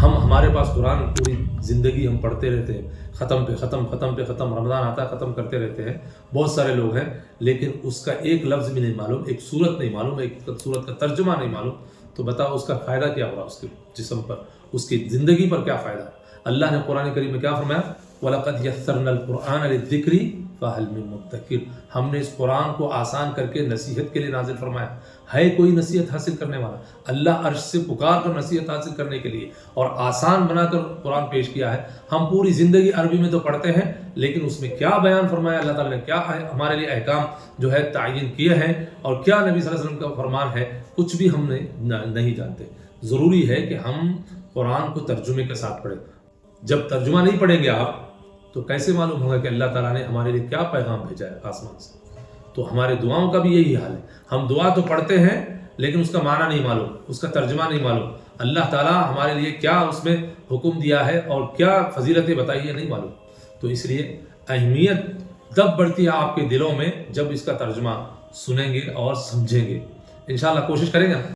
ہمارے پاس قرآن پوری زندگی ہم پڑھتے رہتے ہیں، ختم پہ ختم، ختم پہ ختم، رمضان آتا ہے ختم کرتے رہتے ہیں، بہت سارے لوگ ہیں، لیکن اس کا ایک لفظ بھی نہیں معلوم، ایک صورت نہیں معلوم، ایک صورت کا ترجمہ نہیں معلوم، تو بتاؤ اس کا فائدہ کیا ہو رہا اس کے جسم پر، اس کی زندگی پر کیا فائدہ؟ اللہ نے قرآن کریم میں کیا فرمایا؟ وَلَقَدْ يَسَّرْنَا الْقُرْآنَ لِلذِّكْرِ فَهَلْ مِن مُدَّكِرٍ، ہم نے اس قرآن کو آسان کر کے نصیحت کے لیے نازل فرمایا، ہے کوئی نصیحت حاصل کرنے والا؟ اللہ عرش سے پکار کر نصیحت حاصل کرنے کے لیے اور آسان بنا کر قرآن پیش کیا ہے۔ ہم پوری زندگی عربی میں تو پڑھتے ہیں، لیکن اس میں کیا بیان فرمایا اللہ تعالیٰ نے، کیا ہمارے لیے احکام جو ہے تعین کیے ہیں، اور کیا نبی صلی اللہ علیہ وسلم کا فرمان ہے، کچھ بھی ہم نہیں جانتے۔ ضروری ہے کہ ہم قرآن کو ترجمے کے ساتھ پڑھیں۔ جب ترجمہ نہیں پڑھیں گے آپ تو کیسے معلوم ہوگا کہ اللہ تعالیٰ نے ہمارے لیے کیا پیغام بھیجا ہے آسمان سے؟ تو ہمارے دعاؤں کا بھی یہی حال ہے، ہم دعا تو پڑھتے ہیں لیکن اس کا معنی نہیں معلوم، اس کا ترجمہ نہیں معلوم، اللہ تعالیٰ ہمارے لیے کیا اس میں حکم دیا ہے اور کیا فضیلتیں بتائی ہے نہیں معلوم۔ تو اس لیے اہمیت تب بڑھتی ہے آپ کے دلوں میں جب اس کا ترجمہ سنیں گے اور سمجھیں گے۔ انشاءاللہ کوشش کریں گے۔